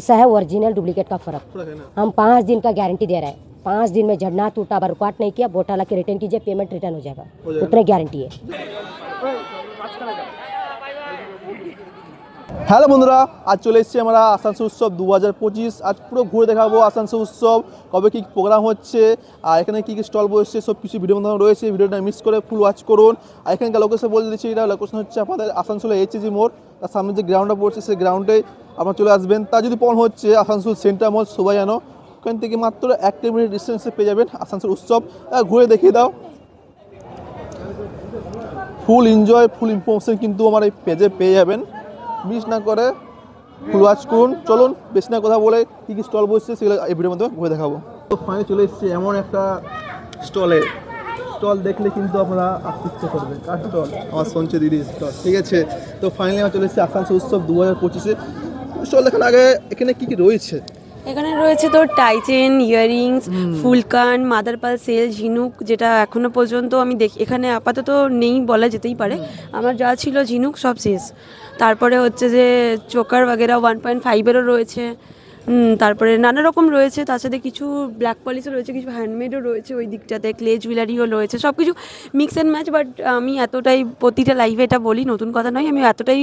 ऐसा है original duplicate का फर्क। हम 5 दिन का गारंटी दे रहे हैं, 5 दिन में झड़ना टूटा बरकवाट नहीं किया बोट ला के रिटर्न कीजिए, पेमेंट रिटर्न हो जाएगा, उतने गारंटी है। হ্যালো বন্ধুরা, আজ চলে এসেছি আমরা আসানসোল উৎসব 2025। আজ পুরো ঘুরে দেখাবো আসানসোল উৎসব, কবে কী প্রোগ্রাম হচ্ছে আর এখানে কী কী স্টল বসছে সব কিছু ভিডিও মধ্যে রয়েছে। ভিডিওটা মিস করে ফুল ওয়াচ করুন। আর এখানকার লোকেশন বলে দিচ্ছি, এটা লোকেশন হচ্ছে আপনাদের আসানসোলের এইচজি মোড়, তার সামনে যে গ্রাউন্ডটা পড়ছে সেই গ্রাউন্ডে আপনারা চলে আসবেন। তা যদি পড়ন হচ্ছে আসানসোল সেন্টার মল শোভাযানো, ওখান থেকে মাত্র 1 কিলোমিটার ডিস্টেন্সে পেয়ে যাবেন আসানসোল উৎসব। ঘুরে দেখিয়ে দাও, ফুল এনজয় ফুল ইনফরমেশন কিন্তু আমার এই পেজে পেয়ে যাবেন। মিস না করে ফুল ওয়াচ করুন। চলুন বেশি না কথা বলে কী কী স্টল বসছে সেগুলো এই ভিডিওর মধ্যে ঘুরে দেখাবো। তো ফাইনালি চলে এসেছি এমন একটা স্টল দেখলে কিন্তু আপনারা আসতে ইচ্ছে করবে। কার স্টল? আমার সঞ্চয় দিদির স্টল। ঠিক আছে, তো ফাইনালি আমরা চলে এসেছি আসানসোল উৎসব 2025-এ। স্টল দেখার আগে এখানে কী কী রয়েছে? এখানে রয়েছে তোর টাইচেন, ইয়াররিংস, ফুলকান, মাদারপাল সেল, ঝিনুক, যেটা এখনো পর্যন্ত আমি দেখি এখানে আপাতত নেই বলা যেতেই পারে। আমার যা ছিল ঝিনুক সব শেষ। তারপরে হচ্ছে যে চোকার বাগেরা 1.5-এরও রয়েছে, তারপরে নানা রকম রয়েছে। তার সাথে কিছু ব্ল্যাক পলিশও রয়েছে, কিছু হ্যান্ডমেডও রয়েছে ওই দিকটাতে, ক্লে জুয়েলারিও রয়েছে, সব কিছু মিক্স অ্যান্ড ম্যাচ। বাট আমি এতটাই প্রতিটা লাইভে এটা বলি, নতুন কথা নয়, আমি এতটাই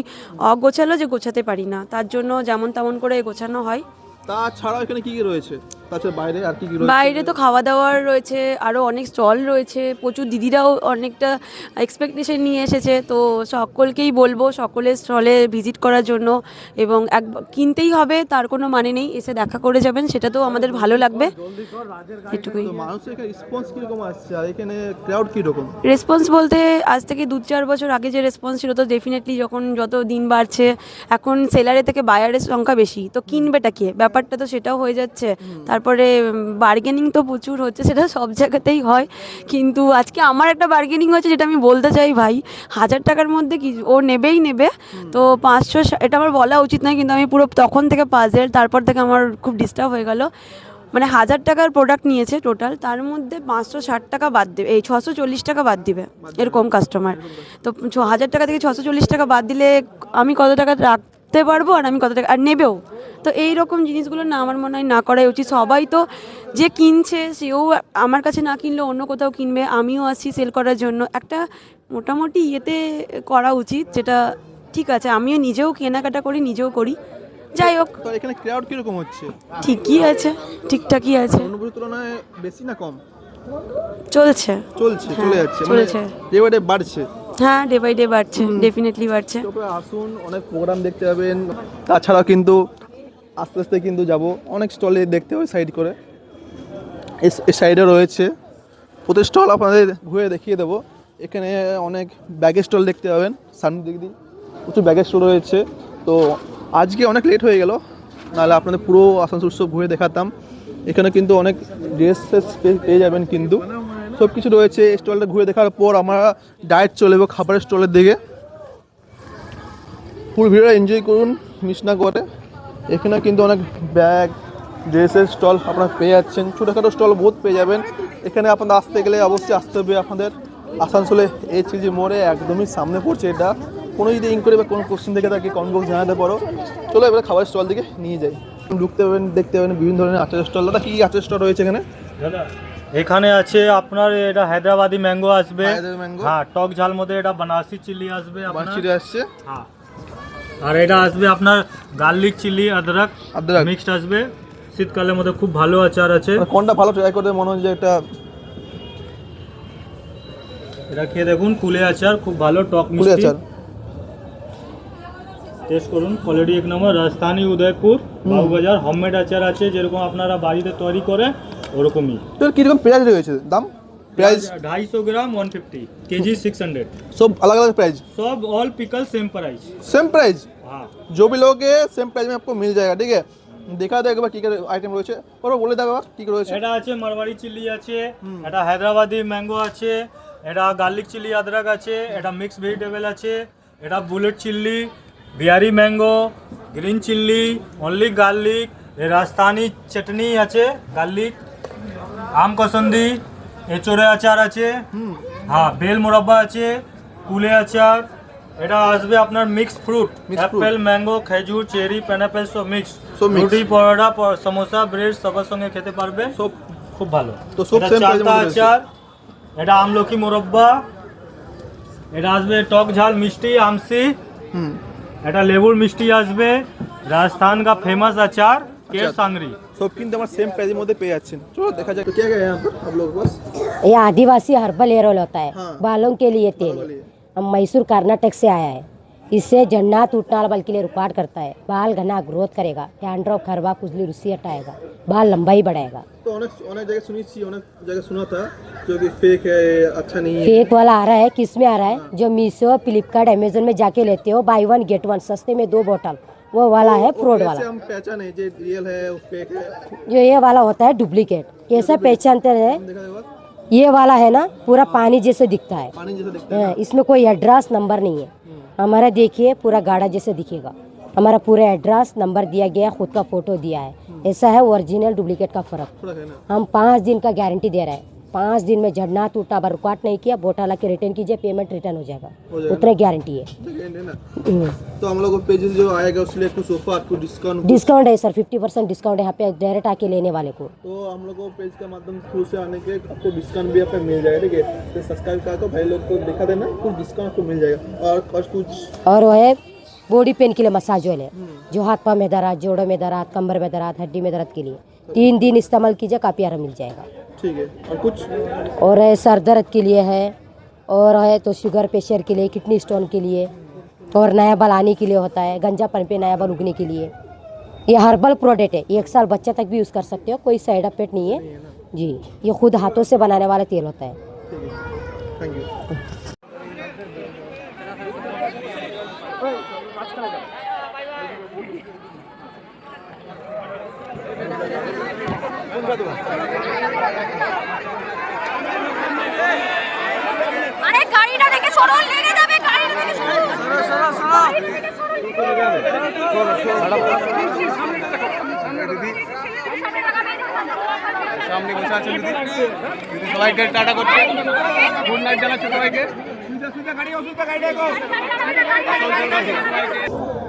অগোছালো যে গোছাতে পারি না, তার জন্য যেমন তেমন করে গোছানো হয়। তাছাড়াও এখানে কী কী রয়েছে? তাছাড়া বাইরে আর কি রয়েছে? বাইরে তো খাওয়া দাওয়ার রয়েছে, আরও অনেক স্টল রয়েছে, প্রচুর দিদিরাও অনেকটা এক্সপেকটেশন নিয়ে এসেছে। তো সকলকেই বলবো সকলের স্টলে ভিজিট করার জন্য, এবং কিনতেই হবে তার কোনো মানে নেই, এসে দেখা করে যাবেন, সেটা তো আমাদের ভালো লাগবে। এটুকুই। মানুষের এখানে রেসপন্স কীরকম আসছে আর এখানে ক্রাউড কীরকম? রেসপন্স বলতে আজ থেকে 2-4 বছর আগে যে রেসপন্স ছিল, তো ডেফিনেটলি যখন যত দিন বাড়ছে এখন সেলারের থেকে বায়ারের সংখ্যা বেশি, তো কিনবেটা কে, ব্যাপারটা তো সেটাও হয়ে যাচ্ছে। তারপরে বার্গেনিং তো প্রচুর হচ্ছে, সেটা সব জায়গাতেই হয়, কিন্তু আজকে আমার একটা বার্গেনিং হচ্ছে যেটা আমি বলতে চাই। ভাই 1000 টাকার মধ্যে কি ও নেবেই নেবে, তো 500, এটা আমার বলা উচিত নয় কিন্তু আমি পুরো তখন থেকে পাজেল, তারপর থেকে আমার খুব ডিস্টার্ব হয়ে গেল। মানে 1000 টাকার প্রোডাক্ট নিয়েছে টোটাল, তার মধ্যে 560 টাকা বাদ দেবে, এই 640 টাকা বাদ দিবে, এরকম কাস্টমার। তো 1000 টাকা থেকে 640 টাকা বাদ দিলে আমি কত টাকা রাখতে পারবো আর আমি কত টাকা আর নেবেও। তো এই রকম জিনিসগুলো না আমার মনে হয় না করাই উচিত। সবাই তো যে কিনছে সেও আমার কাছে না কিনলেও অন্য কোথাও কিনবে, আমিও আসছি সেল করার জন্য, একটা মোটামুটি ইয়েতে করা উচিত, যেটা ঠিক আছে। আমিও নিজেও কেনাকাটা করি, নিজেও করি, যাই হোক। তো এখানে ক্রাউড কিরকম হচ্ছে? ঠিকই আছে, ঠিকঠাকই আছে। অন্যগুলোর তুলনায় বেশি না কম? চলছে চলে যাচ্ছে, চলেছে, ডে বাই ডে বাড়ছে। হ্যাঁ ডে বাই ডে বাড়ছে, ডেফিনেটলি বাড়ছে। আসুন, অনেক প্রোগ্রাম দেখতে পাবেন। তাছাড়াও কিন্তু আস্তে আস্তে কিন্তু যাব অনেক স্টলে দেখতে হবে সাইড করে। এই সাইডে রয়েছে প্রতি স্টল আপনাদের ঘুরে দেখিয়ে দেবো। এখানে অনেক ব্যাগের স্টল দেখতে পাবেন, সামনের দিক দিয়ে প্রচুর ব্যাগের স্টল রয়েছে। তো আজকে অনেক লেট হয়ে গেল, নাহলে আপনাদের পুরো আসানসোল উৎসব ঘুরে দেখাতাম। এখানে কিন্তু অনেক ড্রেস পেয়ে যাবেন, কিন্তু সব কিছু রয়েছে। স্টলটা ঘুরে দেখার পর আমরা ডায়েট চলে যাবো খাবারের স্টলের দিকে। ফুল ভিডিওটা এনজয় করুন মিস না করে। এখানে কিন্তু অনেক ব্যাগ ড্রেসের স্টল আপনারা পেয়ে যাচ্ছেন, ছোটোখাটো স্টল বহুত পেয়ে যাবেন। এখানে আপনাদের আসতে গেলে অবশ্যই আসতে হবে আপনাদের আসানসোলে এইচজি মোড়ে, একদমই সামনে পড়ছে এটা। কোনো যদি ইনকোয়ারি বা কোনো কোশ্চেন থেকে থাকে কমেন্ট বক্স জানাতে পারো। চলো এবার খাবারের স্টল দিকে নিয়ে যাই। ঢুকতে পাবেন, দেখতে পাবেন বিভিন্ন ধরনের আচারের স্টল। দাদা কী আচারের স্টল রয়েছে এখানে? দাদা এখানে আছে আপনার এটা হায়দ্রাবাদি ম্যাঙ্গো আসবে, হ্যাঁ টক ঝাল মধ্যে এটা বানারসি চিলি আসবে, বানারসি আসছে, হ্যাঁ। আর এটা আসবে আপনার গার্লিক চিলি আদরক মিক্সড আসবে, শীতকালের মধ্যে খুব ভালো আচার আছে। কোনটা ভালো ট্রাই করতে মনে হচ্ছে? এটা খেয়ে দেখুন, কুলে আচার খুব ভালো, টক মিষ্টি টেস্ট করুন, কোয়ালিটি এক নম্বর। রাজস্থানী উদয়পুর বাবুবাজার হোমমেড আচার আছে, যেরকম আপনারা বাড়িতে তৈরি করে ওরকমই। তো কিরকম প্রাইস রয়েছে? দাম প্রাইস 250 ग्राम 150, केजी 600, सब अलग अलग प्राइस, सब all pickle same price. Same price, हाँ जो भी लोगे सेम प्राइस में आपको मिल जाएगा। ठीक है, দেখা দেয় একবার কী কী আইটেম রয়েছে, পরে বলে দেবে কী কী রয়েছে। এটা আছে মারওয়াড়ি চিলি আছে, এটা হায়দ্রাবাদি ম্যাঙ্গো আছে, এটা গার্লিক চিলি আদরক আছে, এটা মিক্স ভেজিটেবল আছে, এটা বুলেট চিল্লি, বিহারি ম্যাঙ্গো, গ্রিন চিল্লি, অনলি গার্লিক, রাজস্থানি চটনি আছে গার্লিক, আম কসন্দি, এচোড়ে আচার আছে, হ্যাঁ বেল মোরব্বা আছে, কুলে আচার, এটা আসবে আপনার মিক্স ফ্রুট, অ্যাপেল, ম্যাঙ্গো, খেজুর, চেরি, পাইনাপেল সব মিক্স। সব mix। রুটি, পরোটা, সমোসা, ব্রেড সবার সঙ্গে খেতে পারবে, সব খুব ভালো। তো সব এটা same price এর চালতা মধ্যে রয়েছে। আচার, এটা আমলকি মোরব্বা, এটা আসবে টক ঝাল মিষ্টি আমসি, হুম এটা লেবুর মিষ্টি আসবে, রাজস্থান का फेमस अचार केर सांगरी। সব কিন্তু আমার সেম প্রাইজের মধ্যে পেয়ে যাচ্ছেন। চলো দেখা যাক क्या क्या है यहाँ पर आप लोगों के पास। ये आदिवासी हर्बल हेयर ऑयल होता है, हाँ। बालों के लिए तेल बालों के है। लिए। हम मैसूर कर्नाटक से आया है। इससे झड़ना टूटना बाल के लिए रुकावट करता है, बाल घना ग्रोथ करेगा, डैंड्रफ, खरवा, खुजली, रुसी हटाएगा, बाल लंबाई बढ़ाएगा। तो अनेक अनेक जगह सुनी थी, अनेक जगह सुना था जो कि फेक है, अच्छा नहीं है। फेक वाला आ रहा है, किस में आ रहा है? जो मीशो, फ्लिपकार्ट, अमेजोन में जाके लेते हो, बाई वन गेट वन, सस्ते में 2 बोतल, वो वाला है फ्रॉड कैसे वाला। हम पहचान है जो रियल है वो फेक है? जो ये वाला होता है डुप्लीकेट, कैसे पहचानते हैं? देखा जाएगा ये वाला है ना, पूरा पानी जैसे दिखता है। पानी जैसा दिखता है। हाँ, इसमें कोई एड्रेस नंबर नहीं है। हमारा देखिए पूरा गाढ़ा जैसे दिखेगा, हमारा पूरा एड्रेस नंबर दिया गया है, खुद का फोटो दिया है। ऐसा है ओरिजिनल डुप्लीकेट का फर्क। थोड़ा है ना। हम 5 दिन का गारंटी दे रहे हैं। 5 दिन में झड़ना टूटा रुकावट नहीं किया, बोटा ला के रिटर्न कीजिए, पेमेंट रिटर्न हो जाएगा, जाएगा। उतने गारंटी है। सेकंड है ना। तो हम लोग को पेज जो आएगा उसके लिए कुछ ऑफर, कुछ डिस्काउंट। डिस्काउंट है सर, 50% डिस्काउंट है यहाँ पे डायरेक्ट आके लेने वाले को। तो हम लोग को पेज का माध्यम थ्रू से आने के आपको डिस्काउंट भी आपको मिल जाएगा, ठीक है। तो सब्सक्राइब करके भाई लोग को दिखा देना, कुछ डिस्काउंट आपको मिल जाएगा। और कुछ और वो है बॉडी पेन के लिए मसाज ऑयल है, जो हाथ पाँव में दर्द, जोड़ों में दर्द, कमर में दर्द, हड्डी में दर्द के लिए 3 दिन इस्तेमाल कीजिए, काफ़ी आराम मिल जाएगा। ठीक है। और कुछ और है सर दर्द के लिए है, और है तो शुगर प्रेशर के लिए, किडनी स्टोन के लिए, और नया बाल आने के लिए होता है, गंजापन पे नया बाल उगने के लिए। ये हर्बल प्रोडक्ट है, 1 साल बच्चा तक भी यूज़ कर सकते हो, कोई साइड इफेक्ट नहीं है जी। ये खुद हाथों से बनाने वाला तेल होता है। ठीक है, थैंक यू। আরে গাড়িটা দেখে সরো, লেগে যাবে গাড়িটা দেখে সরো। সামনে বসে আছেন দিদি, দিদি সবাইকে টাটা করছে, গুড নাইট জানাচ্ছি সবাইকে।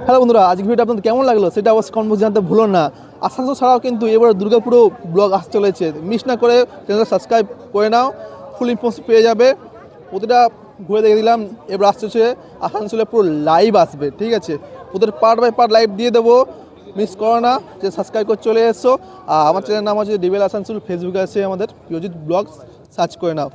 হ্যালো বন্ধুরা, আজকের ভিডিওটা আপনাদের কেমন লাগলো সেটা অবশ্যই কমেন্ট বক্সে জানাতে ভুলো না। আসানসোল ছাড়াও কিন্তু এবার দুর্গাপুরও ব্লগ আসতে চলেছে, মিস না করে চ্যানেলটা সাবস্ক্রাইব করে নাও, ফুল ইনফরমেশন পেয়ে যাবে। প্রতিটা ঘুরে দেখে দিলাম, এবার আসছে আসানসোলে পুরো লাইভ আসবে, ঠিক আছে। প্রতিটা পার্ট বাই পার্ট লাইভ দিয়ে দেবো, মিস করো না, যে সাবস্ক্রাইব করে চলে এসো। আর আমার চ্যানেলের নাম আছে ডিবেল আসানসোল, ফেসবুকে আছে আমাদের পিওজিৎ ব্লগস, সার্চ করে নাও।